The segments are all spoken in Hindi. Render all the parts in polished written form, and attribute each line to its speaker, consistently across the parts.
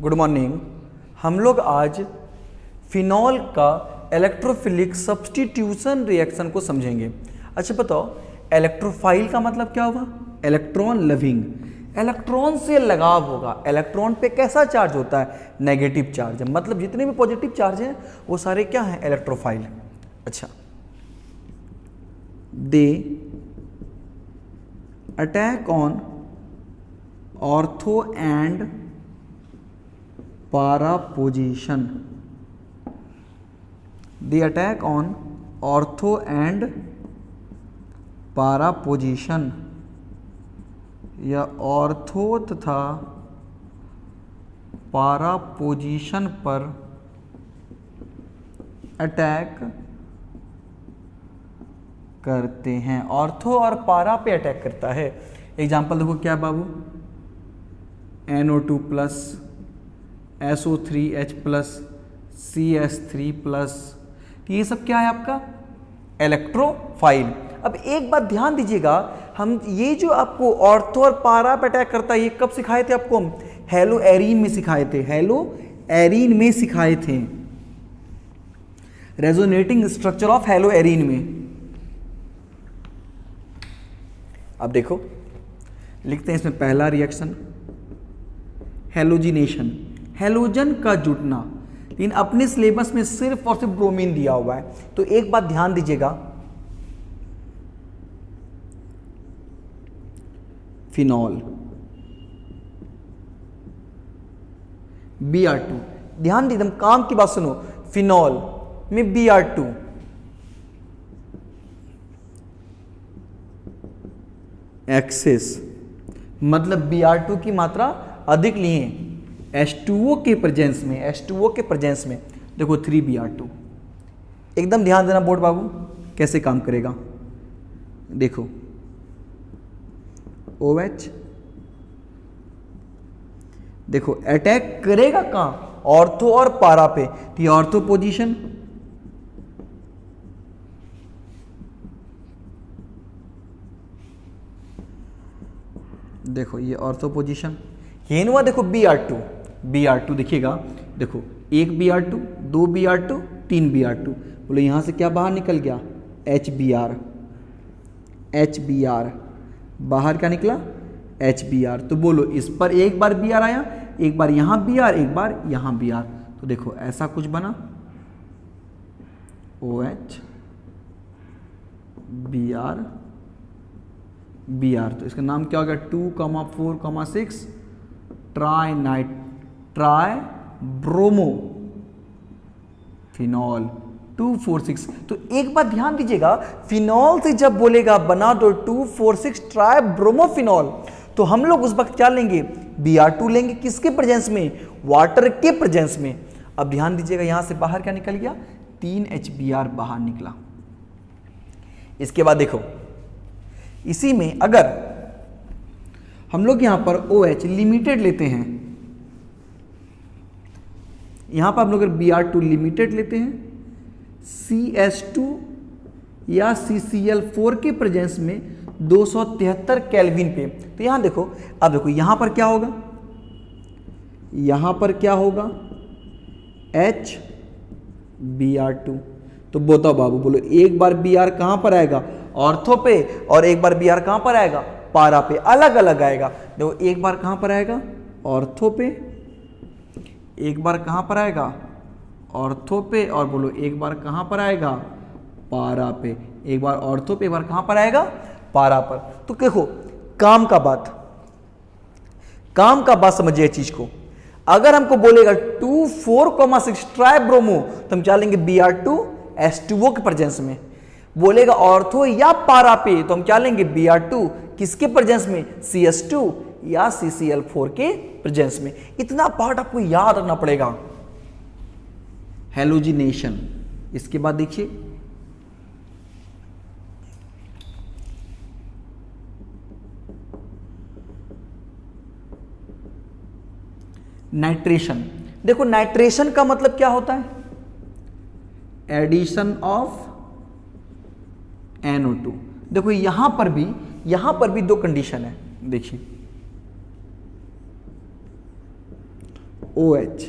Speaker 1: Good morning. हम लोग आज फिनॉल का इलेक्ट्रोफिलिक सब्स्टिट्यूशन रिएक्शन को समझेंगे। अच्छा बताओ, इलेक्ट्रोफाइल का मतलब क्या हुआ? इलेक्ट्रॉन लविंग, इलेक्ट्रॉन से लगाव होगा। इलेक्ट्रॉन पे कैसा चार्ज होता है? Negative charge. मतलब जितने भी पॉजिटिव चार्ज हैं वो सारे क्या हैं? इलेक्ट्रोफाइल। अच्छा, they attack on ortho and para position. The attack on ortho and para position या ऑर्थो तथा पारा पोजीशन पर अटैक करते हैं। ऑर्थो और पारा पे अटैक करता है। एग्जाम्पल देखो क्या बाबू, NO2 plus, SO3H plus, CS3 plus, ये सब क्या है आपका? इलेक्ट्रोफाइल। अब एक बात ध्यान दीजिएगा, हम ये जो आपको ऑर्थो और पारा पे अटैक करता है, ये कब सिखाए थे आपको? हम हेलो एरीन में सिखाए थे। हेलो एरीन में सिखाए थे, resonating structure of hello arene में। अब देखो, लिखते हैं इसमें पहला रिएक्शन हेलोजिनेशन, हेलोजन का जुटना। लेकिन अपने सिलेबस में सिर्फ और सिर्फ ब्रोमीन दिया हुआ है। तो एक बात ध्यान दीजिएगा, फिनॉल Br2, ध्यान दीजिए, काम की बात सुनो। फिनॉल में Br2 एक्सेस, मतलब Br2 की मात्रा अधिक लिए H2O के प्रेजेंस में। H2O के प्रेजेंस में देखो 3Br2। एकदम ध्यान देना बोर्ड बाबू, कैसे काम करेगा। देखो OH, देखो अटैक करेगा कहां? ऑर्थो और पारा पे। तो ये ऑर्थो पोजीशन, देखो ये ऑर्थो पोजीशन। ये हुआ देखो Br2 देखिएगा, देखो एक Br2, दो Br2, तीन Br2। बोलो यहां से क्या बाहर निकल गया? HBr बाहर क्या निकला? HBr। तो बोलो इस पर एक बार Br आया, एक बार यहां Br, एक बार यहां Br। तो देखो ऐसा कुछ बना, OH Br। तो इसका नाम क्या हो गया? 2,4,6 ट्राई ब्रोमो फिनॉल 2,4,6। तो एक बात ध्यान दीजिएगा, फिनॉल से जब बोलेगा बना दो 2,4,6 ट्राई ब्रोमोफिनॉल, तो हम लोग उस वक्त क्या लेंगे? Br2 लेंगे। किसके प्रेजेंस में? वाटर के प्रेजेंस में। अब ध्यान दीजिएगा, यहां से बाहर क्या निकल गया? 3HBr बाहर निकला। इसके बाद देखो, इसी में अगर हम लोग यहां पर OH लिमिटेड लेते हैं, यहां पर हम लोग अगर Br2 लिमिटेड लेते हैं, CS2 या CCl4 के प्रेजेंस में 273 केल्विन पे, तो यहां देखो, अब देखो यहां पर क्या होगा? यहां पर क्या होगा? HBr2। तो बताओ बाबू, बोलो एक बार Br कहां पर आएगा? ऑर्थो पे, और एक बार Br कहां पर आएगा? पारा पे। अलग अलग आएगा। देखो एक बार कहां पर आएगा? ऑर्थो पे, एक बार कहां पर आएगा? ऑर्थो पे, और बोलो एक बार कहां पर आएगा? पारा पे। एक बार ऑर्थो पे, एक बार कहां पर आएगा? पारा पर। तो देखो काम का बात समझिए इस चीज को। अगर हमको बोलेगा 2,4,6 ट्राई ब्रोमो, तो हम क्या लेंगे? Br2 H2O के प्रेजेंस में। बोलेगा ऑर्थो या पारा पे, तो हम क्या लेंगे? Br2 किसके प्रेजेंस में? CS2 या CCl4 के प्रेजेंस में। इतना पार्ट आपको याद रखना पड़ेगा। हेलोजिनेशन। इसके बाद देखिए, नाइट्रेशन। देखो नाइट्रेशन का मतलब क्या होता है? Addition of NO2। देखो यहां पर भी दो कंडीशन है। देखिए OH।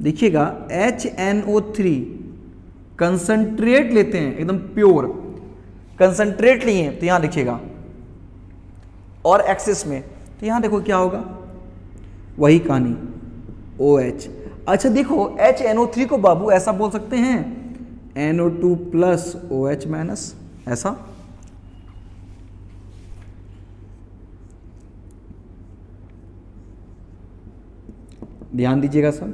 Speaker 1: देखिएगा HNO3 कंसंट्रेट लेते हैं, एकदम प्योर कंसंट्रेट लिए तो यहां देखिएगा, और एक्सेस में तो यहां देखो क्या होगा, वही कहानी OH। अच्छा देखो HNO3 को बाबू ऐसा बोल सकते हैं NO2 प्लस OH माइनस, ऐसा। ध्यान दीजिएगा सर,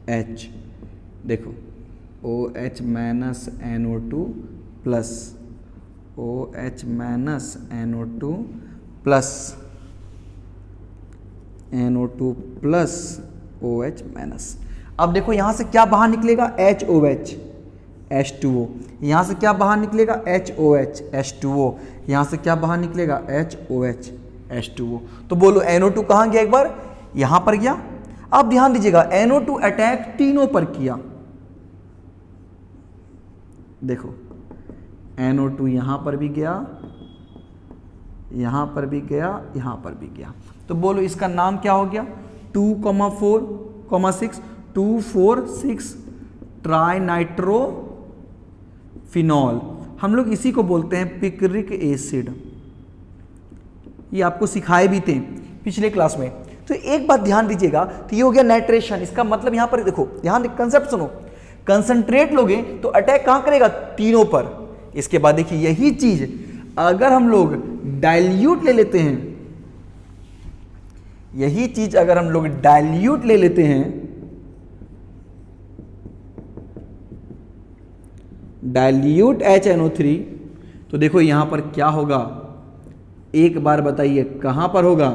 Speaker 1: H देखो OH minus NO2 plus OH minus NO2 plus NO2 plus OH minus. अब देखो यहां से क्या बाहर निकलेगा, HOH H2O। यहां से क्या बाहर निकलेगा, HOH H2O। यहां से क्या बाहर निकलेगा, HOH H2O। तो बोलो NO2 कहां गया, एक बार यहां पर गया। अब ध्यान दीजिएगा NO2 अटैक तीनों पर किया, देखो NO2 यहां पर भी गया, यहां पर भी गया, यहां पर भी गया। तो बोलो इसका नाम क्या हो गया, 2,4,6 2,4,6 ट्राई नाइट्रो फिनॉल। हम लोग इसी को बोलते हैं पिक्रिक एसिड। ये आपको सिखाए भी थे पिछले क्लास में। तो एक बात ध्यान दीजिएगा, तो ये हो गया नाइट्रेशन। इसका मतलब यहां पर देखो, यहां कंसेप्ट सुनो, कंसंट्रेट लोगे तो अटैक कहां करेगा, तीनों पर। इसके बाद देखिए यही चीज अगर हम लोग डाइल्यूट ले लेते हैं, यही चीज अगर हम लोग डाइल्यूट ले लेते हैं, डाइल्यूट HNO3, तो देखो यहां पर क्या होगा, एक बार बताइए कहां पर होगा,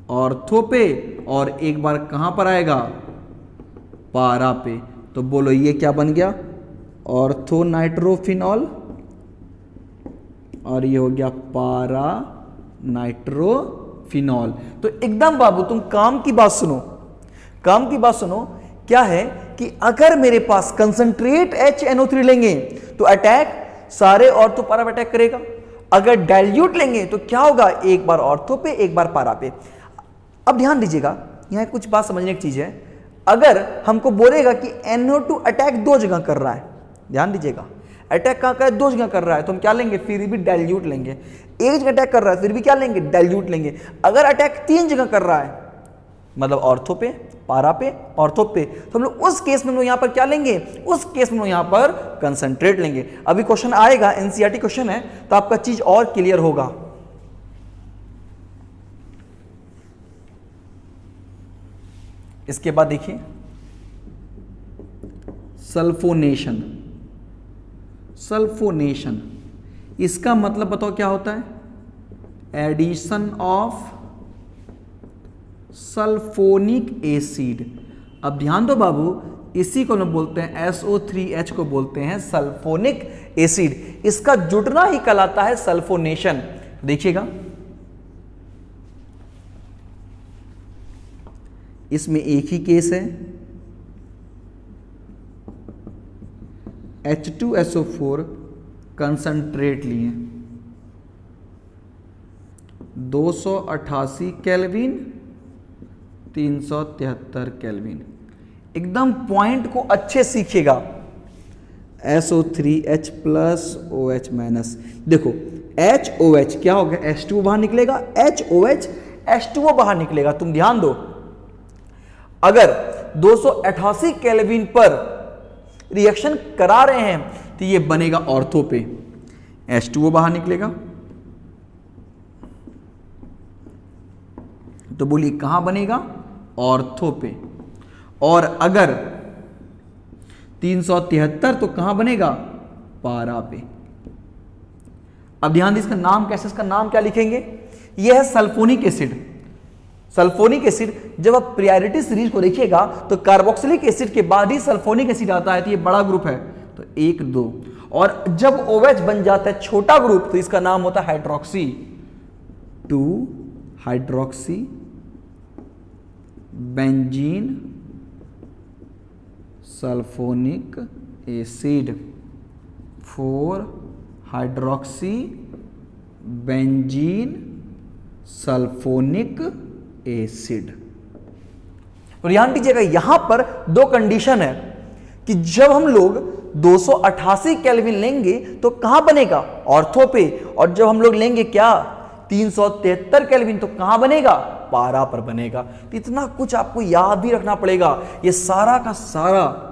Speaker 1: ऑर्थो पे, और एक बार कहां पर आएगा, पारा पे। तो बोलो ये क्या बन गया, ऑर्थो नाइट्रोफिनॉल, और ये हो गया पारा नाइट्रोफिनॉल। तो एकदम बाबू तुम काम की बात सुनो, काम की बात सुनो। क्या है कि अगर मेरे पास कंसंट्रेट HNO3 लेंगे तो अटैक सारे ऑर्थो पारा पे अटैक करेगा। अगर डाइल्यूट लेंगे तो क्या होगा, एक बार ऑर्थो पे, एक बार पारा पे। अब ध्यान दीजिएगा, यहां कुछ बात समझने की चीज है। अगर हमको बोलेगा कि NO2 अटैक दो जगह कर रहा है, ध्यान दीजिएगा, अटैक कहां का, दो जगह कर रहा है, तो हम क्या लेंगे, फिर भी डाइल्यूट लेंगे। एक जगह अटैक कर रहा है, फिर भी क्या लेंगे, डाइल्यूट लेंगे। अगर अटैक तीन जगह कर रहा है, मतलब ऑर्थो पे, पारा पे, ऑर्थो पे, तो हम लोग उस केस में यहां पर क्या लेंगे, उस केस में यहां पर कंसंट्रेट लेंगे। अभी क्वेश्चन आएगा, NCERT क्वेश्चन है, तो आपका चीज और क्लियर होगा। इसके बाद देखिए सल्फोनेशन। सल्फोनेशन इसका मतलब बताओ क्या होता है, एडिशन ऑफ सल्फोनिक एसिड। अब ध्यान दो बाबू, इसी को हम बोलते हैं SO3H को बोलते हैं सल्फोनिक एसिड। इसका जुड़ना ही कहलाता है सल्फोनेशन। देखिएगा इसमें एक ही केस है, H2SO4 कंसंट्रेट लिए 288 केल्विन 373 केल्विन। एकदम पॉइंट को अच्छे सीखिएगा। SO3H प्लस OH माइनस, देखो HOH क्या होगा, H2O बाहर निकलेगा, HOH H2O बाहर निकलेगा। तुम ध्यान दो, अगर 288 केल्विन पर रिएक्शन करा रहे हैं तो ये बनेगा ऑर्थो पे, H2O बाहर निकलेगा। तो बोलिए कहां बनेगा, ऑर्थो पे। और अगर 373 तो कहां बनेगा, पारा पे। अब ध्यान दीजिए, इसका नाम कैसे, इसका नाम क्या लिखेंगे, यह है सल्फोनिक एसिड। सल्फोनिक एसिड, जब आप प्रायोरिटी सीरीज को देखिएगा तो कार्बोक्सिलिक एसिड के बाद ही सल्फोनिक एसिड आता है। तो ये बड़ा ग्रुप है, तो 1 2, और जब OH बन जाता है छोटा ग्रुप तो इसका नाम होता है hydroxy, 2 hydroxy benzene sulphonic acid, 4 hydroxy benzene sulphonic acid. और ध्यान दीजिएगा यहां पर दो कंडीशन है कि जब हम लोग 288 केल्विन लेंगे तो कहां बनेगा, ऑर्थो पे, और जब हम लोग लेंगे क्या 373 केल्विन तो कहां बनेगा, पारा पर बनेगा। तो इतना कुछ आपको याद भी रखना पड़ेगा, ये सारा का सारा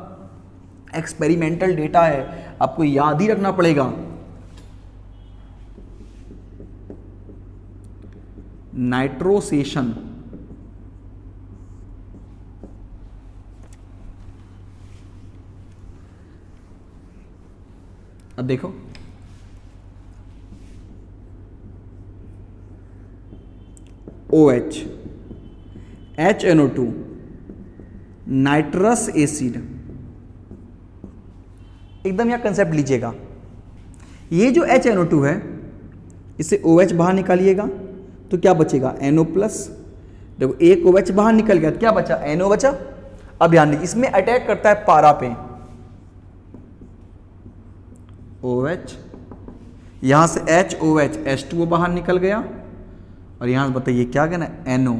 Speaker 1: एक्सपेरिमेंटल डेटा है, आपको याद ही रखना पड़ेगा। नाइट्रोसेशन, अब देखो OH, HNO2, नाइट्रस एसिड। एकदम यहां कंसेप्ट लीजिएगा, ये जो HNO2 है इसे OH बाहर निकालिएगा तो क्या बचेगा NO+। देखो एक OH बाहर निकल गया तो क्या बचा, NO बचा। अब ध्यान दीजिए इसमें अटैक करता है पारा पे, OH, यहां से HOH H2O बाहर निकल गया, और यहां से बताइए क्या कहना है NO,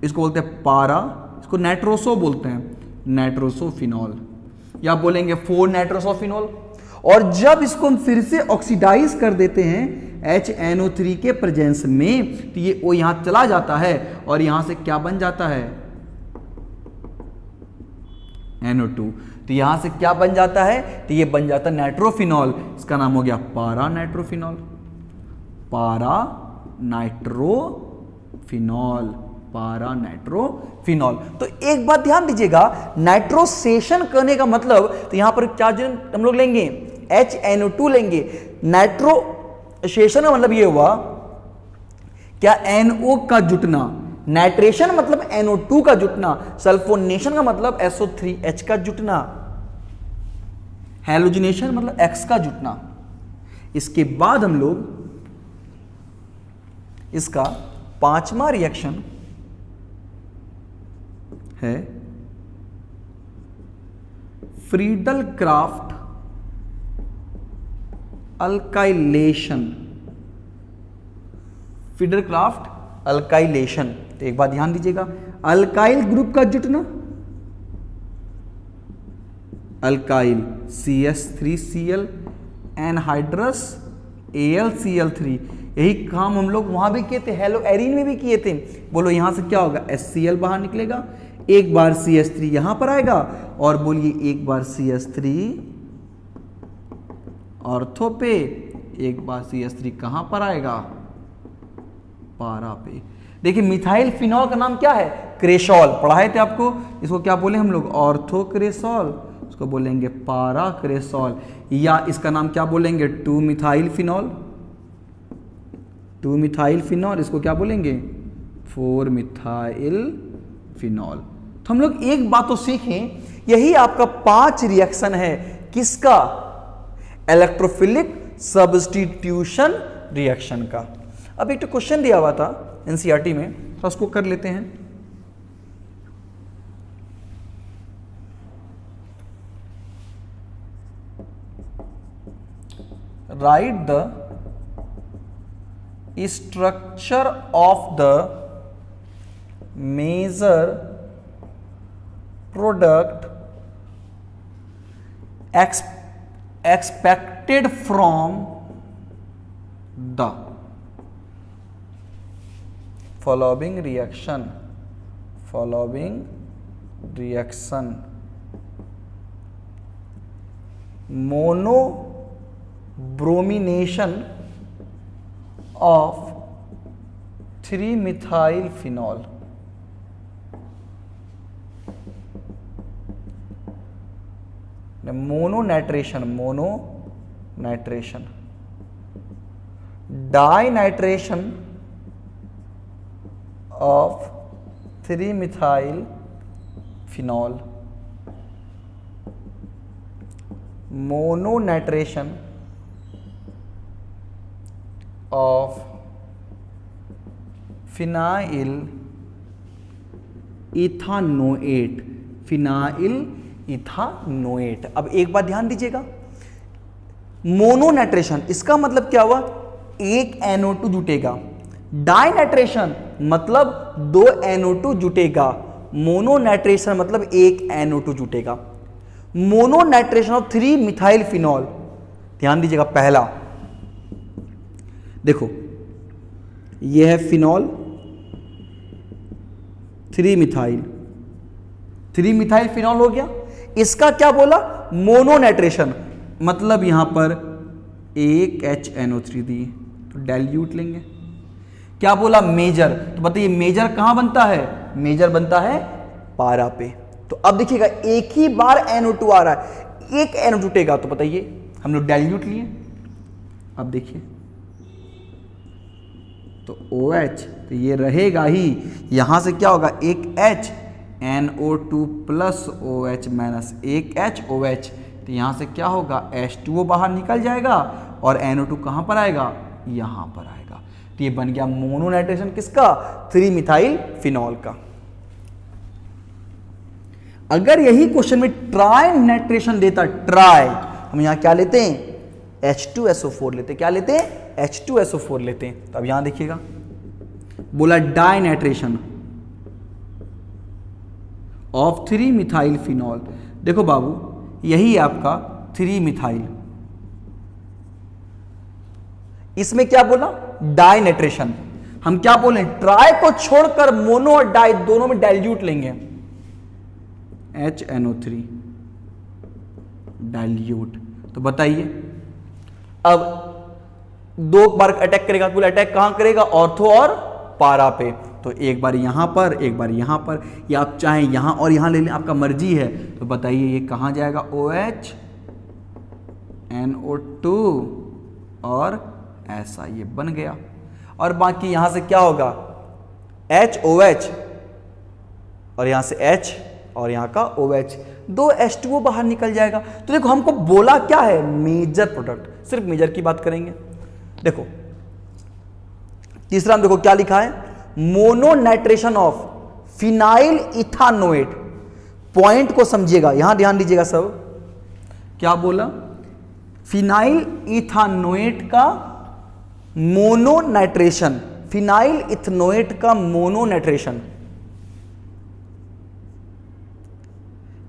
Speaker 1: इसको बोलते हैं पारा, इसको नाइट्रोसो बोलते हैं, नाइट्रोसोफिनॉल, या बोलेंगे 4 नाइट्रोसोफिनॉल। और जब इसको हम फिर से ऑक्सीडाइज कर देते हैं HNO3 के प्रेजेंस में तो ये वो यहां चला जाता है और यहां से क्या बन जाता है NO2, तो यहां से क्या बन जाता है, तो ये बन जाता है नाइट्रोफिनॉल, इसका नाम हो गया पारा नाइट्रोफिनॉल, पारा नाइट्रोफिनॉल, पारा नाइट्रोफिनॉल। तो एक बात ध्यान दीजिएगा, नाइट्रोसेशन करने का मतलब, तो यहां पर क्या हम लोग लेंगे HNO2 लेंगे, नाइट्रोसेशन का मतलब ये हुआ क्या NO का जुटना, नाइट्रेशन मतलब NO2 का जुटना, सल्फोनेशन का मतलब SO3H का जुटना, हैलोजिनेशन मतलब X का जुटना। इसके बाद हम लोग इसका 5वां रिएक्शन है Friedel craft alkylation, Friedel craft alkylation. तो एक बात ध्यान दीजिएगा, अल्काइल ग्रुप का जुटना, अल्काइल CH3Cl, एनहाइड्रस AlCl3, यही काम हम लोग वहां भी किए थे, हेलो एरीन में भी किए थे। बोलो यहां से क्या होगा, HCl बाहर निकलेगा, एक बार CH3 यहां पर आएगा, और बोलिए एक बार CH3 ऑर्थो पे, एक बार CH3 कहां पर आएगा, पारा पे। देखिए मिथाइल फिनॉल का नाम क्या है, क्रेसॉल, पढ़ाए थे आपको, इसको क्या बोले हम लोग, ऑर्थो क्रेसॉल, इसको बोलेंगे पारा क्रेसॉल, या इसका नाम क्या बोलेंगे 2 मिथाइल फिनॉल, 2 मिथाइल फिनॉल, इसको क्या बोलेंगे 4 मिथाइल फिनॉल। तो हम लोग एक बात तो सीखें, यही आपका 5 रिएक्शन है, किसका, इलेक्ट्रोफिलिक सब्स्टिट्यूशन रिएक्शन का। अब एक तो क्वेश्चन दिया हुआ था एनसीईआरटी में, तो उसको कर लेते हैं। Right the structure of the major product expected from the following reaction, monobromination of 3-methyl phenol, mononitration, dinitration of 3-methyl phenol, mononitration of phenyl ethanoate, phenyl ethanoate. अब एक बात ध्यान दीजिएगा, मोनोनाइट्रेशन, इसका मतलब क्या हुआ, एक NO2 जुटेगा, डाइनाइट्रेशन मतलब 2 NO2 जुटेगा, मोनोनाइट्रेशन मतलब 1 NO2 जुटेगा। मोनोनाइट्रेशन ऑफ 3 मिथाइल फिनॉल, ध्यान दीजिएगा, पहला देखो यह है फिनॉल 3 मिथाइल फिनॉल हो गया। इसका क्या बोला, मोनोनाइट्रेशन मतलब यहां पर 1 HNO3 दिए, तो डाइल्यूट लेंगे। क्या बोला, मेजर, तो बताइए मेजर कहां बनता है, मेजर बनता है पारा पे। तो अब देखिएगा एक ही बार NO2 आ रहा है, 1 NO2 जुटेगा, तो बताइए हम लोग डाइल्यूट लिए। अब देखिए तो OH, तो ये रहेगा ही, यहां से क्या होगा, एक H NO2 plus OH minus 1 H OH, तो यहां से क्या होगा, H2O बाहर निकल जाएगा और NO2 कहां पर आएगा, यहां पर आएगा। तो ये बन गया मोनोनाइट्रेशन किसका, 3 मिथाइल फिनॉल का। अगर यही क्वेश्चन में ट्राई नाइट्रेशन देता, ट्राई, हम यहां क्या लेते हैं, H2SO4 लेते, क्या लेते हैं, H2SO4 लेते हैं। तो अब यहां देखिएगा बोला dinitration of 3 methyl phenol, देखो बाबू यही है आपका 3 मिथाइल, इसमें क्या बोला, डाई नाइट्रेशन। हम क्या बोले, ट्राई को छोड़कर मोनो और डाई दोनों में डाइल्यूट लेंगे, HNO3 डाइल्यूट। तो बताइए अब 2 बार अटैक करेगा, कुल अटैक कहां करेगा, ऑर्थो और पारा पे। तो एक बार यहां पर, एक बार यहां पर, या आप चाहें यहां और यहां ले लें, आपका मर्जी है। तो बताइए ये कहां जाएगा, OH NO2 और ऐसा ये बन गया। और बाकी यहां से क्या होगा, HOH और यहां से H और यहां का OH, 2 H2O बाहर निकल जाएगा। तो देखो हमको बोला क्या है, मेजर प्रोडक्ट, सिर्फ मेजर की बात करेंगे। देखो तीसरा हम देखो क्या लिखा है, मोनोनाइट्रेशन ऑफ फिनाइल इथानोएट। पॉइंट को समझिएगा, यहां ध्यान दीजिएगा सब, क्या बोला, फिनाइल इथानोएट का मोनोनाइट्रेशन, फिनाइल इथनोएट का मोनोनाइट्रेशन,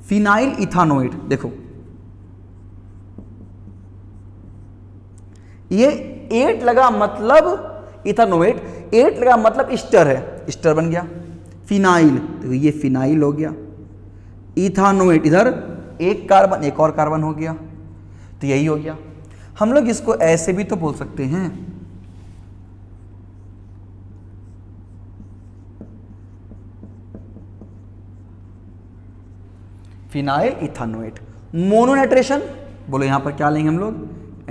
Speaker 1: फिनाइल इथानोएट। देखो ये 8 लगा मतलब इथानोएट, 8 लगा मतलब ईस्टर है, ईस्टर बन गया। फिनाइल, तो ये फिनाइल हो गया, इथानोएट इधर एक कार्बन, एक और कार्बन हो गया, तो यही हो गया। हम लोग इसको ऐसे भी तो बोल सकते हैं, फिनाइल इथानोएट। मोनोनाइट्रेशन बोलो यहां पर क्या लेंगे हम लोग,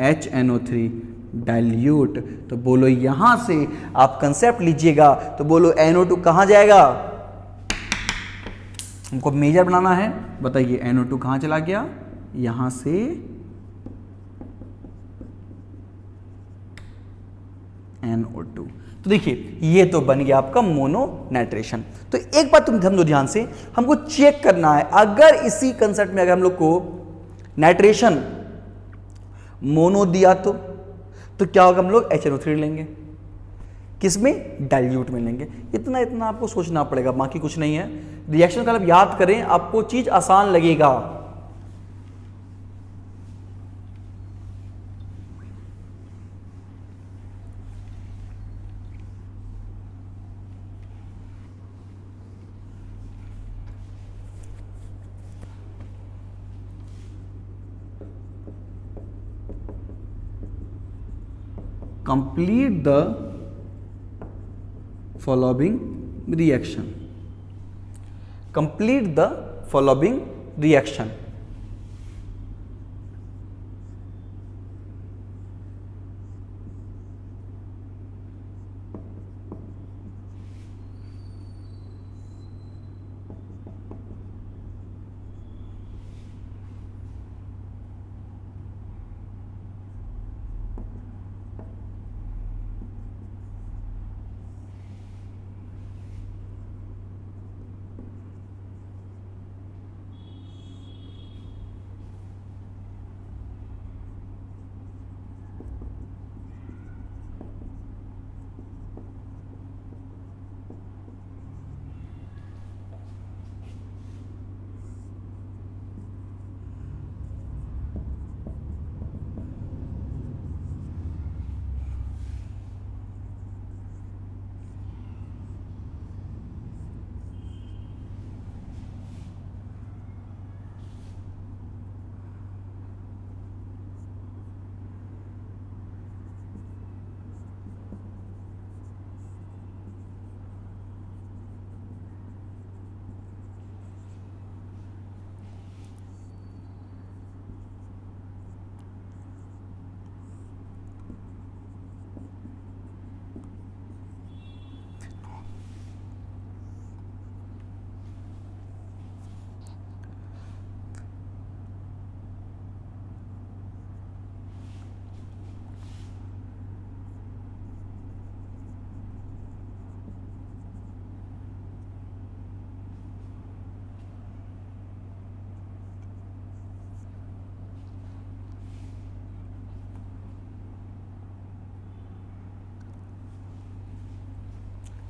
Speaker 1: HNO3 डाइल्यूट। तो बोलो यहां से आप कंसेप्ट लीजिएगा, तो बोलो NO2 कहां जाएगा, हमको मेजर बनाना है, बताइए NO2 कहां चला गया, यहां से NO2। तो देखिए ये तो बन गया आपका मोनोनाइट्रेशन। तो एक बात तुम समझो ध्यान से, हमको चेक करना है, अगर इसी कंसेप्ट में अगर हम लोग को नाइट्रेशन मोनो दिया तो क्या होगा, हम लोग HNO3 लेंगे, किसमें, डाइल्यूट में लेंगे। इतना इतना आपको सोचना पड़ेगा, बाकी कुछ नहीं है। रिएक्शन का आप याद करें, आपको चीज आसान लगेगा। Complete the following reaction. Complete the following reaction.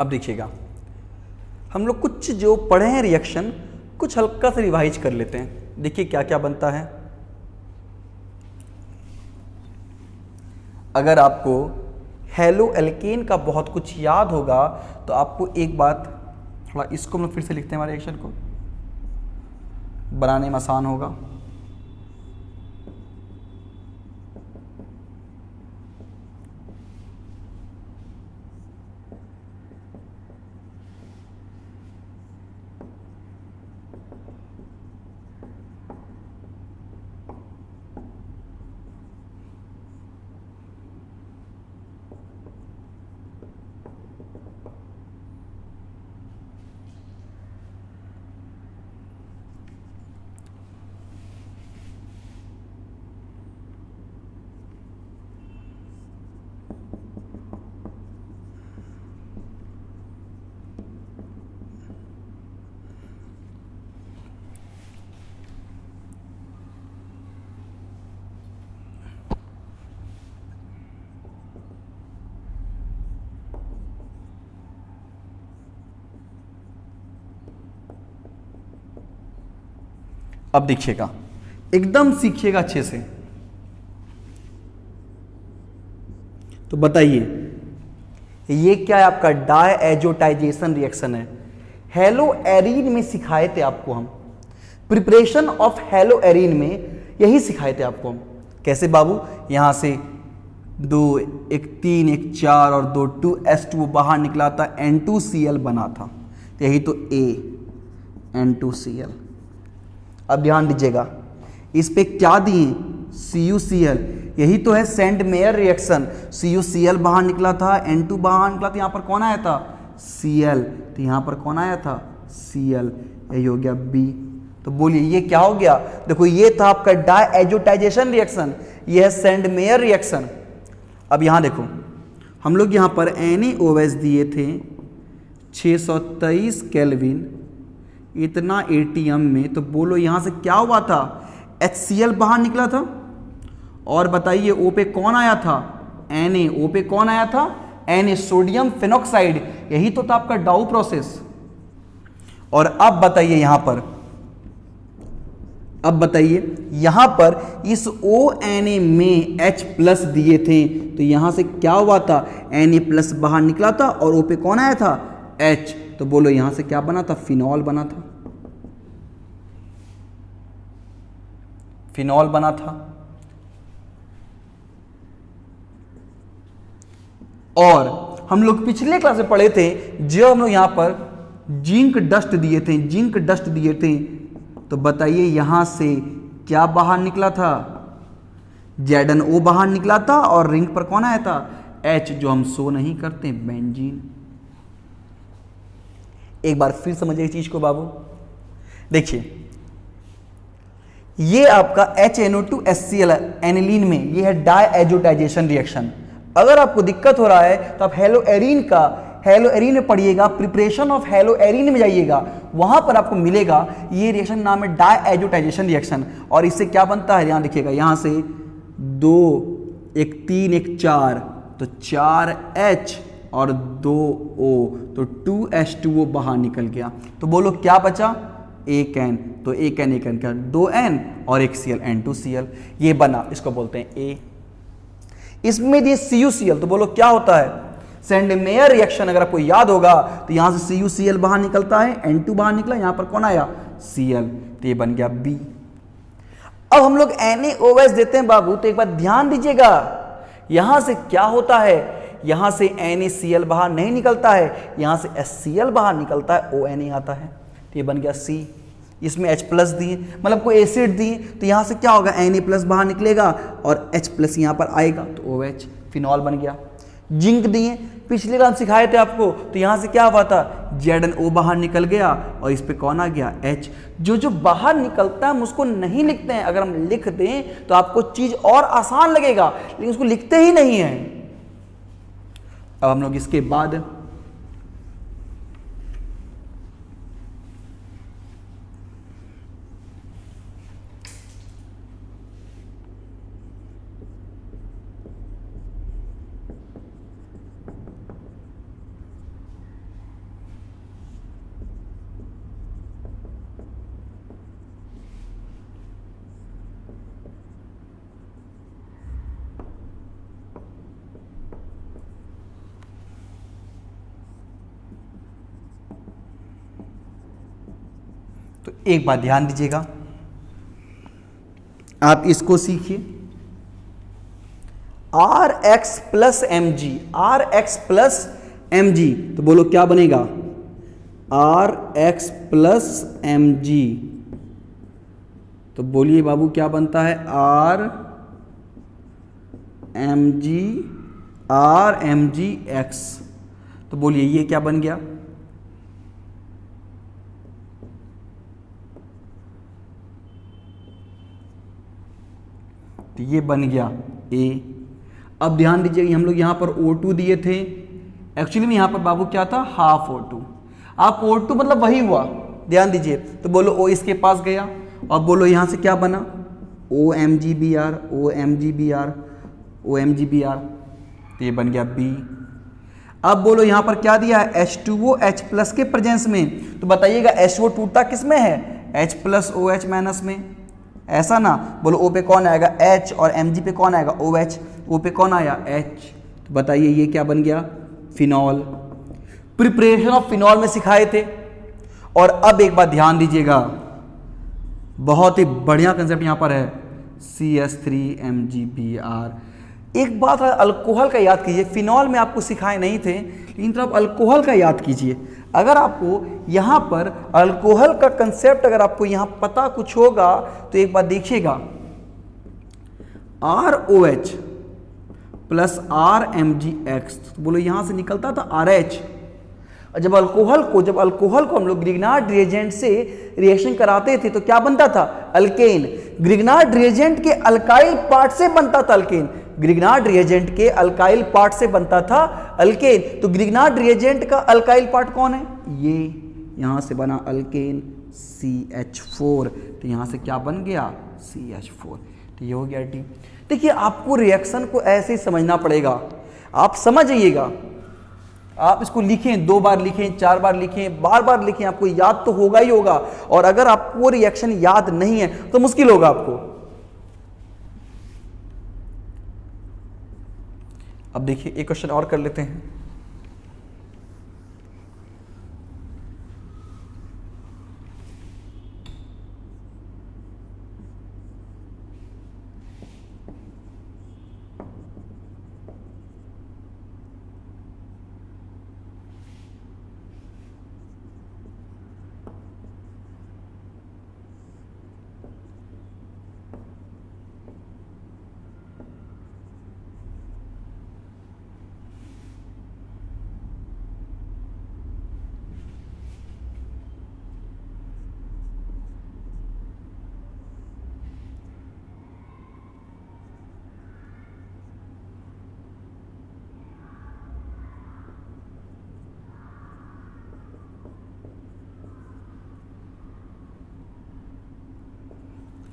Speaker 1: अब देखिएगा, हम लोग कुछ जो पढ़े हैं रिएक्शन कुछ हल्का सा रिवाइज कर लेते हैं। देखिए क्या क्या बनता है। अगर आपको हेलो एल्केन का बहुत कुछ याद होगा तो आपको एक बात, थोड़ा इसको हम लोग फिर से लिखते हैं, हमारे रिएक्शन को बनाने में आसान होगा। अब देखिएगा, एकदम सीखिएगा अच्छे से। तो बताइए ये क्या है? आपका डायएजोटाइजेशन रिएक्शन है। हेलो एरीन में सिखाए थे आपको हम, प्रिपरेशन ऑफ हेलो एरीन में यही सिखाए थे आपको हम। कैसे बाबू? यहां से 2 1 3 1 4 और 2 2H2O बाहर निकला था, N2Cl बना था, तो यही तो A N2Cl। अब ध्यान दीजिएगा, इस पे क्या दिए? CuCl, यही तो है सेंट मेयर रिएक्शन। CuCl बाहर निकला था, N2 बाहर निकला था, यहाँ पर कौन आया था? Cl, तो यहाँ पर कौन आया था? Cl, यही हो गया B। तो बोलिए ये क्या हो गया? देखो ये था आपका डायएजोटाइजेशन रिएक्शन, ये है सेंट मेयर रिएक्शन। अब यहाँ देखो, हम लोग यहाँ पर NaOH दिए थे 623 केल्विन इतना एटीएम में, तो बोलो यहाँ से क्या हुआ था? HCl बाहर निकला था। और बताइए O पे कौन आया था? Na। O पे कौन आया था? Na, सोडियम फिनॉक्साइड, यही तो था आपका डाउ प्रोसेस। और अब बताइए यहाँ पर, अब बताइए यहाँ पर इस ONa में H प्लस दिए थे, तो यहाँ से क्या हुआ था? Na प्लस बाहर निकला था और O पे कौन आया था? H। तो बोलो यहां से क्या बना था? फिनॉल बना था, फिनॉल बना था। और हम लोग पिछले क्लास में पढ़े थे, जो हम लोग यहां पर जिंक डस्ट दिए थे, जिंक डस्ट दिए थे, तो बताइए यहां से क्या बाहर निकला था? ZnO बाहर निकला था और रिंग पर कौन आया था? H, जो हम शो नहीं करते, बेंजीन। एक बार फिर समझिए चीज को बाबू। देखिए ये आपका HNO2HCl एनिलीन में ये है डायएजोटाइजेशन रिएक्शन। अगर आपको दिक्कत हो रहा है तो आप हेलो एरीन में पढ़िएगा, प्रिपरेशन ऑफ हेलो एरीन में जाइएगा, वहां पर आपको मिलेगा ये रिएक्शन, नाम है डायएजोटाइजेशन रिएक्शन। और इससे क्या बनता है? यहां देखिएगा, यहां से 2 1 3 1 4, तो 4H और 2O, तो 2H2O बाहर निकल गया। तो बोलो क्या बचा? एक N, तो एक N क्या? 2N और एक Cl, N2Cl, ये बना, इसको बोलते हैं A। इसमें दिए CuCl, तो बोलो क्या होता है? Sandmeyer reaction. अगर आपको याद होगा तो यहां से CuCl बाहर निकलता है, N2 बाहर निकला, यहां पर कौन आया? Cl, तो ये बन गया B। अब हम लोग NaOH देते हैं बाबू, तो एक बार ध्यान दीजिएगा, यहां से क्या होता है? यहां से NaCl बाहर नहीं निकलता है, यहां से HCl बाहर निकलता है, ONa आता है, तो ये बन गया C। इसमें H प्लस दिए, मतलब कोई एसिड दिए, तो यहां से क्या होगा? Na प्लस बाहर निकलेगा और H प्लस यहां पर आएगा, तो OH, फिनॉल बन गया। जिंक दिए, पिछले बार सिखाए थे आपको, तो यहां से क्या हुआ था? ZnO बाहर निकल गया और इस पे कौन आ गया? H। जो बाहर निकलता है हम उसको नहीं लिखते हैं, अगर हम लिख दें तो आपको चीज और आसान लगेगा, लेकिन उसको लिखते ही नहीं है। अब हम लोग इसके बाद एक बात ध्यान दीजिएगा, आप इसको सीखिए। R X plus M G, R X plus M G, तो बोलो क्या बनेगा, R X plus M G. तो बोलिए बाबू क्या बनता है, R M G, R M G X. तो बोलिए ये क्या बन गया, तो ये बन गया ए। अब ध्यान दीजिए, हम लोग यहां पर O2 दिए थे, एक्चुअली में यहां पर बाबू क्या था, हाफ O2। आप O2 मतलब वही हुआ, ध्यान दीजिए। तो बोलो O इसके पास गया, और बोलो यहां से क्या बना, OMGBr, OMGBr, OMGBr, तो ये बन गया B। अब बोलो यहां पर क्या दिया है, H2O H प्लस के प्रेजेंस में, तो बताइएगा H2O टूटता किस में है, H प्लस OH माइनस में, ऐसा ना। बोलो O पे कौन आएगा, H, और Mg पे कौन आएगा, OH। O पे कौन आया, H। तो बताइए ये क्या बन गया, फिनॉल। प्रिपरेशन ऑफ फिनॉल में सिखाए थे। और अब एक बात ध्यान दीजिएगा, बहुत ही बढ़िया कंसेप्ट यहां पर है, CH3MgBr। एक बात अल्कोहल का याद कीजिए, फिनॉल में आपको सिखाए नहीं थे, लेकिन तरफ अल्कोहल का याद कीजिए। अगर आपको यहाँ पर अल्कोहल का कंसेप्ट अगर आपको यहाँ पता कुछ होगा, तो एक बात देखिएगा, ROH प्लस RMgX, तो बोलो यहाँ से निकलता था RH। और जब अल्कोहल को हम लोग ग्रिग्नार्ड रिएजेंट से रिएक्शन कराते थे, तो क्या बनता था, अल्केन। ग्रिग्नार्ड रिएजेंट के अल्काइल पार्ट से बनता था अल्केन, ग्रिग्नार्ड रिएजेंट के अल्काइल पार्ट से बनता था अल्केन। तो ग्रिग्नार्ड रिएजेंट का अल्काइल पार्ट कौन है, ये, यहां से बना अल्केन CH4, तो यहां से क्या बन गया, CH4। तो ये हो गया टी। देखिए आपको रिएक्शन को ऐसे ही समझना पड़ेगा, आप समझ जाइएगा। आप इसको लिखें, 2 बार लिखें, 4 बार लिखें, बार बार लिखें, आपको याद तो होगा ही होगा। और अगर आपको रिएक्शन याद नहीं है तो मुश्किल होगा आपको। अब देखिए एक क्वेश्चन और कर लेते हैं।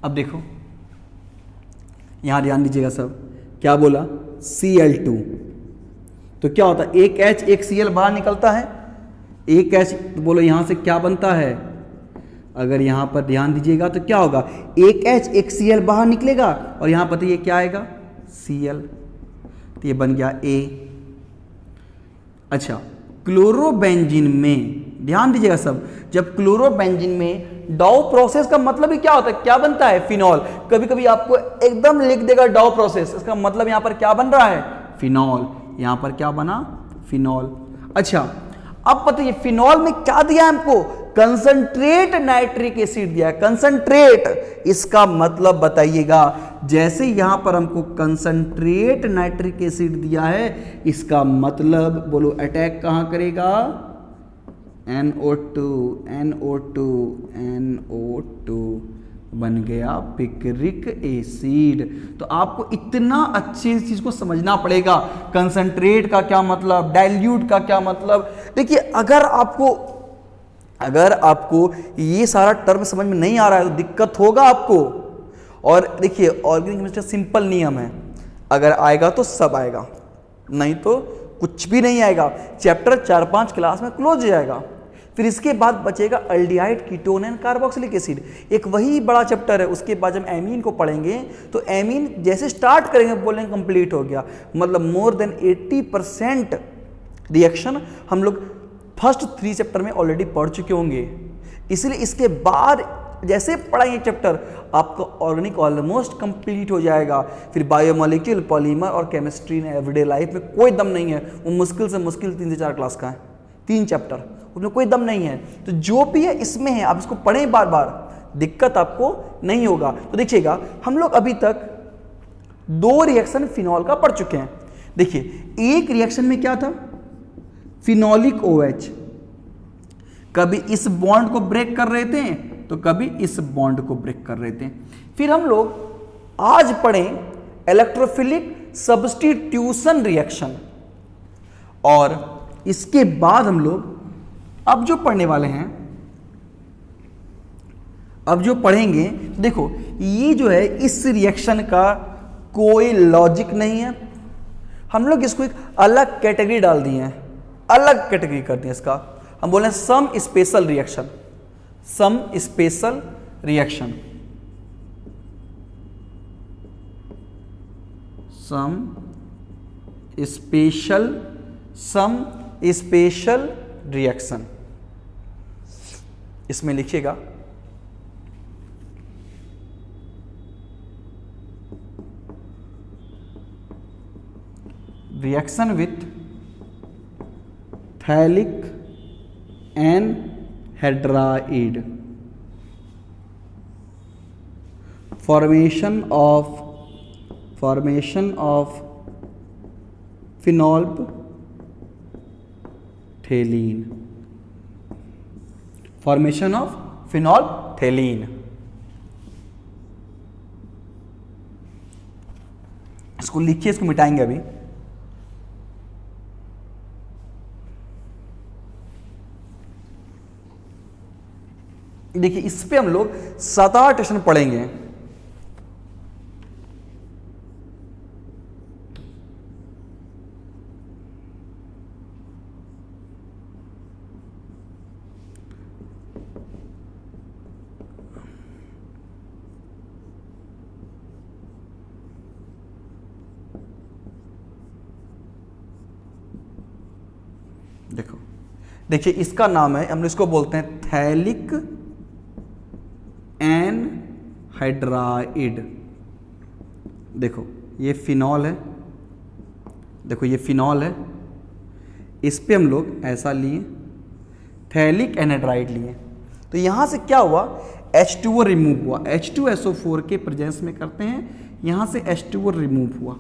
Speaker 1: अब देखो यहां ध्यान दीजिएगा सब, क्या बोला, Cl2। तो क्या होता है, एक H एक Cl बाहर निकलता है, एक H, तो बोलो यहां से क्या बनता है, अगर यहां पर ध्यान दीजिएगा तो क्या होगा, एक H एक Cl बाहर निकलेगा, और यहां पर ये क्या आएगा, Cl। तो ये बन गया A। अच्छा, क्लोरोबेंजीन में ध्यान दीजिएगा सब, जब क्लोरोबेंजीन में डाउ प्रोसेस का मतलब ही क्या होता है, क्या बनता है, फिनॉल। कभी कभी आपको एकदम लिख देगा डाउ प्रोसेस, इसका मतलब यहां पर क्या बन रहा है, फिनॉल। यहां पर क्या बना, फिनॉल। अच्छा, अब बताइए फिनॉल में क्या दिया है हमको, कंसंट्रेट नाइट्रिक एसिड दिया है, कंसंट्रेट। इसका मतलब बताइएगा, जैसे यहां पर हमको कंसंट्रेट नाइट्रिक एसिड दिया है, इसका मतलब बोलो अटैक कहां करेगा, NO2 NO2 NO2 बन गया पिक्रिक एसिड। तो आपको इतना अच्छे इस चीज को समझना पड़ेगा, कंसंट्रेट का क्या मतलब, डाइल्यूट का क्या मतलब। देखिए अगर आपको ये सारा टर्म समझ में नहीं आ रहा है तो दिक्कत होगा आपको। और देखिए ऑर्गेनिक केमिस्ट्री सिंपल नियम है, अगर आएगा तो सब आएगा, नहीं तो कुछ भी नहीं आएगा। चैप्टर 4-5 क्लास में क्लोज हो जाएगा। फिर इसके बाद बचेगा aldehyde, ketone and carboxylic acid, एक वही बड़ा चैप्टर है। उसके बाद जब एमीन को पढ़ेंगे तो एमीन जैसे स्टार्ट करेंगे बोलेंगे कंप्लीट हो गया, मतलब मोर देन 80% रिएक्शन हम लोग फर्स्ट 3 चैप्टर में ऑलरेडी पढ़ चुके होंगे। इसलिए इसके बाद जैसे पढ़ाएंगे चैप्टर आपका ऑर्गेनिक ऑलमोस्ट कंप्लीट हो जाएगा। फिर बायोमोलिक्यूल, पॉलीमर और केमिस्ट्री ने एवरीडे लाइफ में कोई दम नहीं है, वो मुश्किल से मुश्किल 3 से 4 क्लास का है, 3 चैप्टर, उसमें कोई दम नहीं है। तो जो भी है इसमें है, आप इसको पढ़ें बार बार, दिक्कत आपको नहीं होगा। तो देखिएगा हम लोग अभी तक 2 रिएक्शन फिनॉल का पढ़ चुके हैं। देखिए एक रिएक्शन में क्या था, फिनोलिक OH कभी इस बॉन्ड को ब्रेक कर रहे थे तो कभी इस बॉन्ड को ब्रेक कर रहे थे। फिर हम लोग आज पढ़ें इलेक्ट्रोफिलिक सब्स्टिट्यूशन रिएक्शन, और इसके बाद हम लोग अब जो पढ़ने वाले हैं, अब जो पढ़ेंगे, देखो ये जो है इस रिएक्शन का कोई लॉजिक नहीं है, हम लोग इसको एक अलग कैटेगरी डाल दिए हैं, अलग कैटेगरी कर दिए इसका, हम बोले some special reaction, some special reaction, some special reaction. इसमें लिखिएगा reaction with phthalic anhydride, formation of phenolphthalein, formation of phenolphthalein। इसको लिखिए, इसको मिटाएंगे अभी। देखिए इस पे हम लोग 7-8 क्वेश्चन पढ़ेंगे। देखो देखिए इसका नाम है, हम इसको बोलते हैं थैलिक एनहाइड्राइड। देखो ये फिनॉल है, देखो ये फिनॉल है, इस पे हम लोग ऐसा लिए, थैलिक एनहाइड्राइड लिए, तो यहां से क्या हुआ, H2O रिमूव हुआ, H2SO4 के प्रेजेंस में करते हैं, यहां से H2O रिमूव हुआ।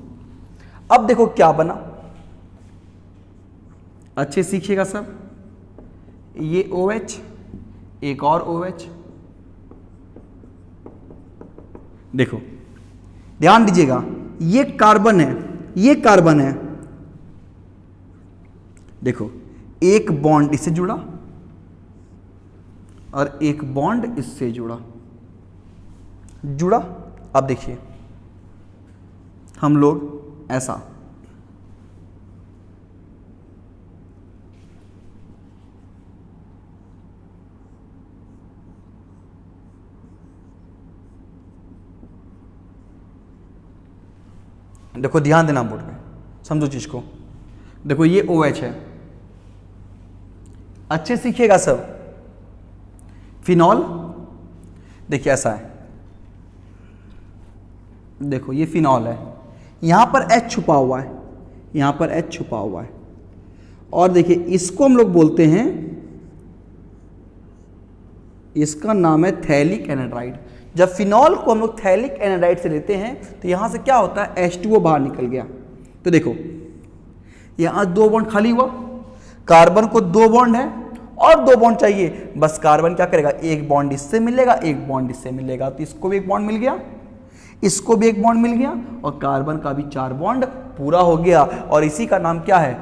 Speaker 1: अब देखो क्या बना, अच्छे सीखिएगा सब, ये OH, एक और OH, देखो ध्यान दीजिएगा, ये कार्बन है, ये कार्बन है, देखो एक बॉन्ड इससे जुड़ा और एक बॉन्ड इससे जुड़ा। अब देखिए हम लोग ऐसा, देखो ध्यान देना बोर्ड पे, समझो चीज को। देखो ये OH है, अच्छे सीखिएगा सब। फिनॉल देखिए ऐसा है, देखो ये फिनॉल है, यहां पर H छुपा हुआ है, यहां पर H छुपा हुआ है, और देखिए इसको हम लोग बोलते हैं, इसका नाम है थैलिक एनहाइड्राइड। जब फिनॉल को हम लोग थैलिक एनहाइड्राइड से लेते हैं तो यहां से क्या होता है, H2O बाहर निकल गया। तो देखो यहां 2 बॉन्ड खाली हुआ, कार्बन को 2 बॉन्ड है और 2 बॉन्ड चाहिए, बस कार्बन क्या करेगा, एक बॉन्ड इससे मिलेगा, एक बॉन्ड इससे मिलेगा, तो इसको भी एक बॉन्ड मिल गया, इसको भी एक बॉन्ड मिल गया, और कार्बन का भी 4 बॉन्ड पूरा हो गया, और इसी का नाम क्या है,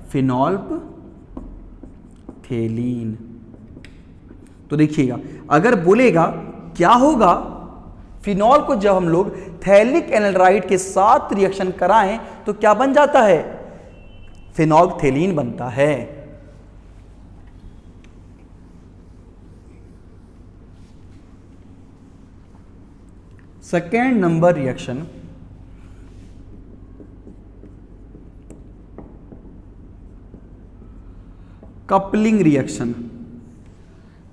Speaker 1: फिनोल्फथेलीन। तो देखिएगा अगर बोलेगा क्या होगा, फिनॉल को जब हम लोग थैलिक एनहाइड्राइड के साथ रिएक्शन कराएं तो क्या बन जाता है, फिनोल्फथेलीन बनता है। Second number reaction, coupling reaction.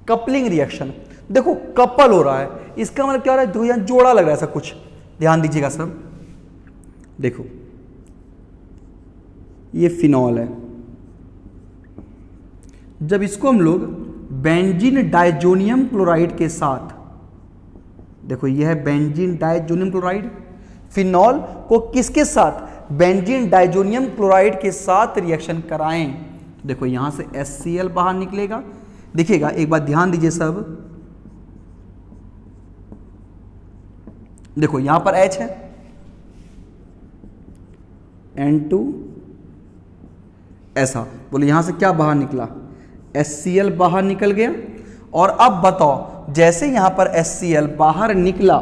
Speaker 1: Coupling reaction, देखो कपल हो रहा है, इसका मतलब क्या हो रहा है, दो यहाँ जोड़ा लग रहा है ऐसा कुछ, ध्यान दीजिएगा सब। देखो ये फिनॉल है, जब इसको हम लोग बेंजीन डाइजोनियम क्लोराइड के साथ, देखो ये है बेंजीन डाइजोनियम क्लोराइड, फिनॉल को किसके साथ, बेंजीन डाइजोनियम क्लोराइड के साथ रिएक्शन कराएं, देखो यहां से HCl बाहर निकलेगा। देखिएगा एक बात ध्यान दीजिए सब, देखो यहां पर H है, N2 ऐसा, बोले यहां से क्या बाहर निकला, HCl बाहर निकल गया। और अब बताओ जैसे यहां पर HCl बाहर निकला,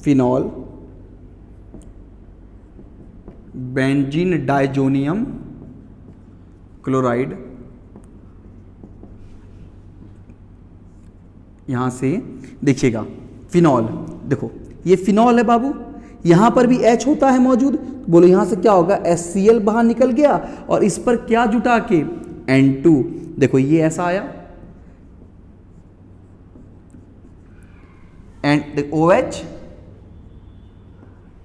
Speaker 1: फिनॉल बेंजीन डाइजोनियम क्लोराइड, यहां से देखिएगा फिनॉल, देखो ये फिनॉल है बाबू, यहां पर भी H होता है मौजूद, बोलो यहां से क्या होगा, HCl बाहर निकल गया और इस पर क्या जुटा के, N2, देखो ये ऐसा आया, एंड OH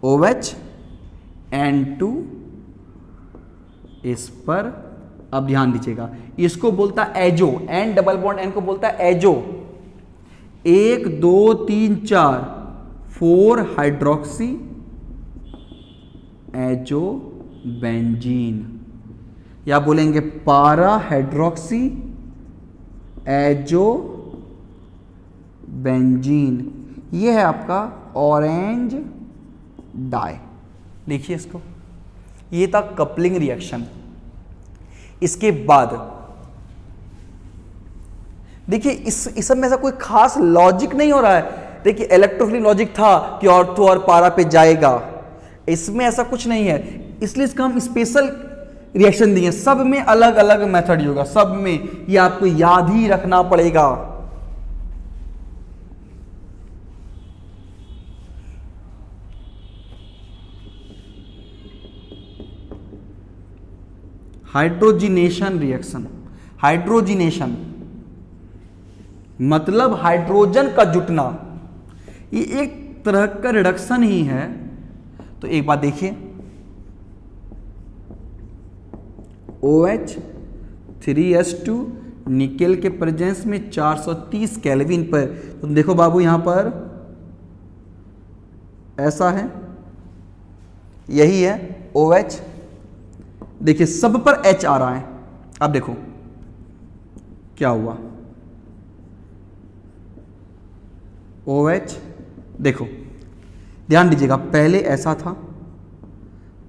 Speaker 1: OH N2 इस पर, अब ध्यान दीजिएगा इसको बोलता है azo, N double bond N को बोलता है एजो, 1 2 3 4 4 हाइड्रोक्सी एजो बेंजीन, या बोलेंगे पारा हाइड्रोक्सी एजो बेंजीन, ये है आपका ऑरेंज डाई। देखिए इसको, ये था कपलिंग रिएक्शन। इसके बाद देखिए इस सब में ऐसा कोई खास लॉजिक नहीं हो रहा है। देखिए इलेक्ट्रोफिलिक लॉजिक था कि ऑर्थो और पारा पे जाएगा, इसमें ऐसा कुछ नहीं है, इसलिए इसका हम स्पेशल रिएक्शन दिए। सब में अलग अलग मेथड होगा, सब में ये आपको याद ही रखना पड़ेगा। हाइड्रोजिनेशन रिएक्शन, हाइड्रोजिनेशन मतलब हाइड्रोजन का जुटना, ये एक तरह का रिडक्शन ही है। तो एक बात देखिए, OH 3S2 निकेल के प्रेजेंस में 430 केल्विन पर, तो देखो बाबू यहां पर ऐसा है, यही है OH, देखिए सब पर H आ रहा है। अब देखो क्या हुआ, OH, देखो ध्यान दीजिएगा, पहले ऐसा था,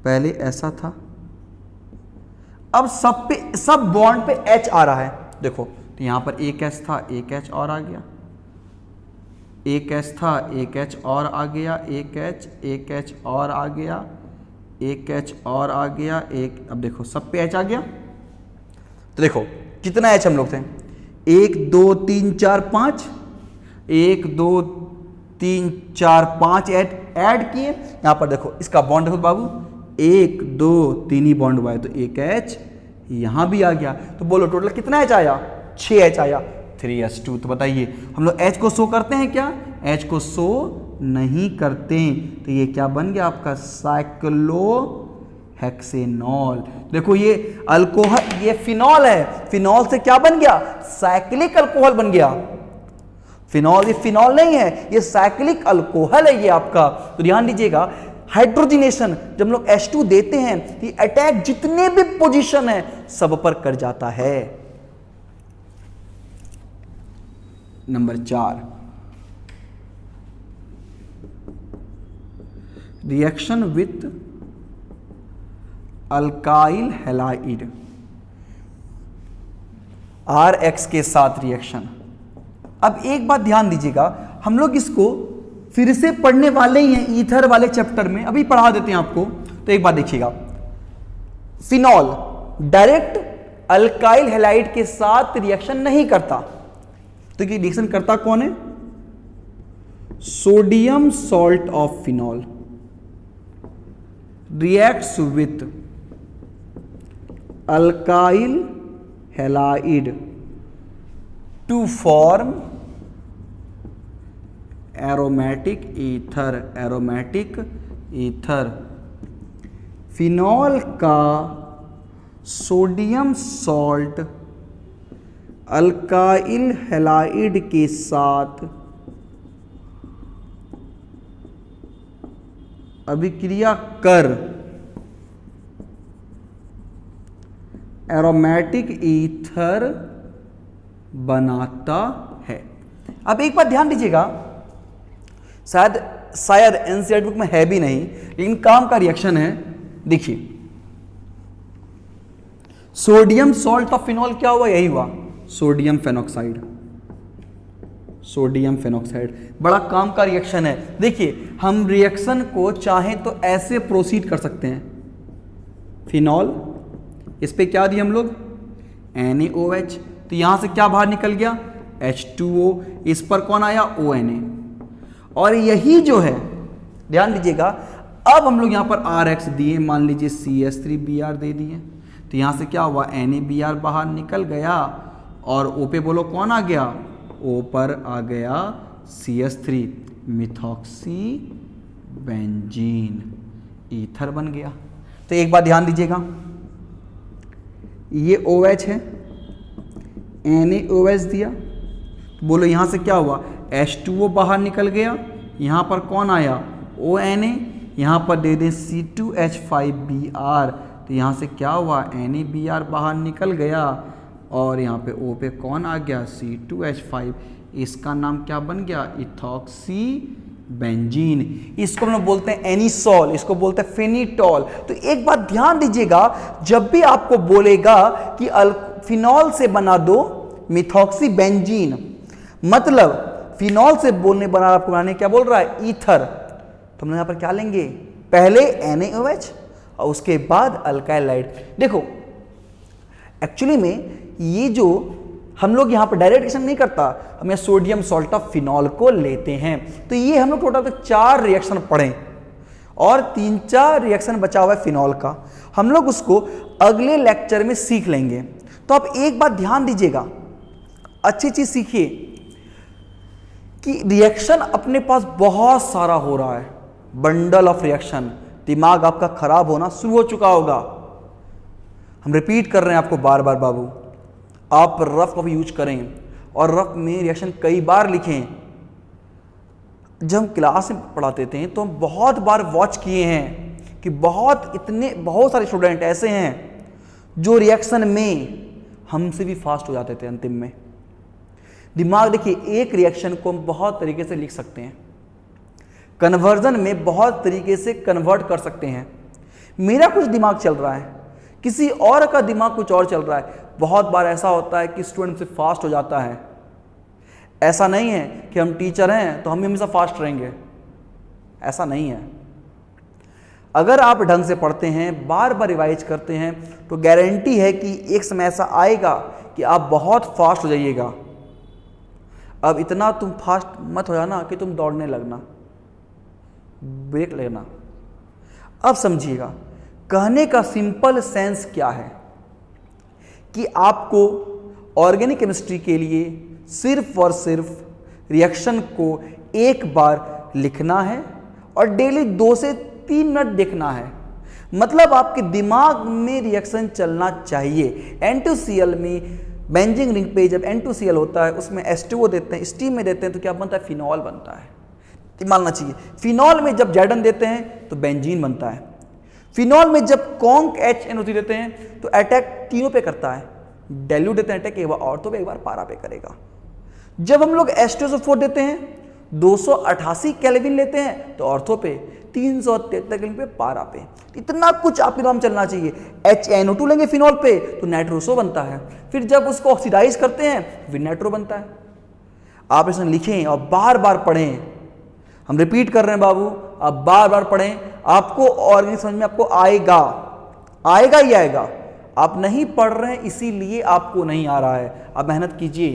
Speaker 1: पहले ऐसा था, अब सब पे, सब बॉन्ड पे H आ रहा है। देखो तो यहां पर एक H था, एक H और आ गया, एक H था, एक H और आ गया, एक H और आ गया, एक H और आ गया, एक, अब देखो सब पे H आ गया। तो देखो कितना H हम लोग थे, 1 2 3 4 5, 1 2 3 4 5 ऐड किए। यहां पर देखो इसका बॉन्ड देखो बाबू, 1 2 3 ही बॉन्ड हुआ है, तो एक H यहां भी आ गया। तो बोलो टोटल कितना H आया, 6 H आया, 3S2। तो बताइए हम लोग H को शो करते हैं क्या, H को शो नहीं करते, तो ये क्या बन गया आपका, साइक्लोहेक्सेनॉल। देखो ये अल्कोहल, ये फिनॉल है, फिनॉल से क्या बन गया, साइक्लिक अल्कोहल बन गया। फिनॉल, ये फिनॉल नहीं है, ये साइक्लिक अल्कोहल है ये आपका। तो ध्यान दीजिएगा, हाइड्रोजिनेशन जब हम लोग H2 देते हैं, ये अटैक जितने भी पोजीशन है सब पर कर जाता है। Number 4, reaction with alkyl halide, RX के साथ रिएक्शन। अब एक बात ध्यान दीजिएगा, हम लोग इसको फिर से पढ़ने वाले ही हैं ईथर वाले चैप्टर में, अभी पढ़ा देते हैं आपको। तो एक बात देखिएगा, फिनॉल डायरेक्ट अल्काइल हैलाइड के साथ रिएक्शन नहीं करता, तो ये रिएक्शन करता कौन है, sodium salt of phenol reacts with alkyl halide to form aromatic ether. Phenol का सोडियम सॉल्ट अल्काइल हैलाइड के साथ अभिक्रिया कर एरोमेटिक ईथर बनाता है। अब एक बात ध्यान दीजिएगा, शायद एनसीईआरटी बुक में है भी नहीं, लेकिन काम का रिएक्शन है। देखिए, सोडियम सॉल्ट ऑफ फिनॉल क्या हुआ? यही हुआ, सोडियम फेनॉक्साइड। बड़ा काम का रिएक्शन है। देखिए, हम रिएक्शन को चाहें तो ऐसे प्रोसीड कर सकते हैं। फिनॉल, इस पे क्या दिया हम लोग? NaOH, तो यहां से क्या बाहर निकल गया? H2O। इस पर कौन आया? ONA। और यही जो है, ध्यान दीजिएगा, अब हम लोग यहां पर RX दिए, मान लीजिए CH3Br दे दिए, तो यहां से क्या हुआ? NaBr बाहर निकल गया, और O पे बोलो कौन आ गया? O पर आ गया CH3, मिथॉक्सी बेंजीन, ईथर बन गया। तो एक बात ध्यान दीजिएगा, ये OH है, NaOH दिया, बोलो यहां से क्या हुआ? H2O बाहर निकल गया, यहां पर कौन आया? ONA, यहां पर दे दें C2H5Br, तो यहां से क्या हुआ? NaBr बाहर निकल गया, और यहाँ पे O पे कौन आ गया? C2H5। इसका नाम क्या बन गया? Ethoxy benzene. इसको हम लोग बोलते हैं एनिसॉल, इसको बोलते हैं फेनिटॉल। तो एक बात ध्यान दीजिएगा, जब भी आपको बोलेगा कि फिनॉल से बना दो मिथॉक्सी बेंजीन, मतलब फिनॉल से आपको बनाने क्या बोल रहा है? ईथर। तो हम लोग यहाँ पर क्या लेंगे? पहले NaOH और उसके बाद अल्काइल हाइड। देखो, एक्चुअली में ये जो हम लोग यहाँ पर डायरेक्ट रिएक्शन नहीं करता, हम यहाँ सोडियम सॉल्ट ऑफ फिनॉल को लेते हैं। तो ये हम लोग टोटल 4 रिएक्शन पढ़े, और 3-4 रिएक्शन बचा हुआ है फिनॉल का। हम लोग उसको अगले लेक्चर में सीख लेंगे। तो आप एक बात ध्यान दीजिएगा, अच्छी चीज सीखिए कि रिएक्शन अपने पास बहुत सारा हो रहा है, बंडल ऑफ रिएक्शन। दिमाग आपका खराब होना शुरू हो चुका होगा। हम रिपीट कर रहे हैं आपको बार बार, बाबू आप रफ कॉपी यूज करें, और रफ में रिएक्शन कई बार लिखें। जब हम क्लास में पढ़ाते थे तो हम बहुत बार वॉच किए हैं कि बहुत सारे स्टूडेंट ऐसे हैं जो रिएक्शन में हमसे भी फास्ट हो जाते थे अंतिम में। दिमाग, देखिए, एक रिएक्शन को हम बहुत तरीके से लिख सकते हैं, कन्वर्जन में बहुत तरीके से कन्वर्ट कर सकते हैं। मेरा कुछ दिमाग चल रहा है, किसी और का दिमाग कुछ और चल रहा है। बहुत बार ऐसा होता है कि स्टूडेंट से फास्ट हो जाता है। ऐसा नहीं है कि हम टीचर हैं तो हम हमेशा फास्ट रहेंगे, ऐसा नहीं है। अगर आप ढंग से पढ़ते हैं, बार बार रिवाइज करते हैं, तो गारंटी है कि एक समय ऐसा आएगा कि आप बहुत फास्ट हो जाइएगा। अब इतना तुम फास्ट मत हो जाना कि तुम दौड़ने लगना, ब्रेक लेना। अब समझिएगा, कहने का सिंपल सेंस क्या है कि आपको ऑर्गेनिक केमिस्ट्री के लिए सिर्फ और सिर्फ रिएक्शन को एक बार लिखना है और डेली 2 से 3 मिनट देखना है। मतलब आपके दिमाग में रिएक्शन चलना चाहिए। N2Cl में बेंजीन रिंग पे जब N2Cl होता है, उसमें H2O देते हैं, स्टीम में देते हैं, तो क्या बनता है? फिनॉल बनता है। मानना चाहिए। फिनॉल में जब Zn देते हैं तो बेंजीन बनता है। फिनॉल में जब कॉन्क HNO3 देते हैं तो अटैक तीनों पे करता है। डाइल्यूट देते हैं अटैक, एक बार ऑर्थो पे, एक बार पारा पे करेगा। जब हम लोग H2SO4 देते हैं, 288 केल्विन लेते हैं तो ऑर्थो पे, 373 केल्विन पे, पारा पे। इतना कुछ आपके नाम चलना चाहिए। HNO2 लेंगे फिनॉल पे तो नाइट्रोसो बनता है, फिर जब उसको ऑक्सीडाइज करते हैं फिर नाइट्रो बनता है। आप इसमें लिखें और बार बार पढ़ें। हम रिपीट कर रहे हैं बाबू, आप बार बार पढ़ें, आपको ऑर्गेनिक समझ में आपको आएगा ही आएगा। आप नहीं पढ़ रहे हैं इसीलिए आपको नहीं आ रहा है। आप मेहनत कीजिए।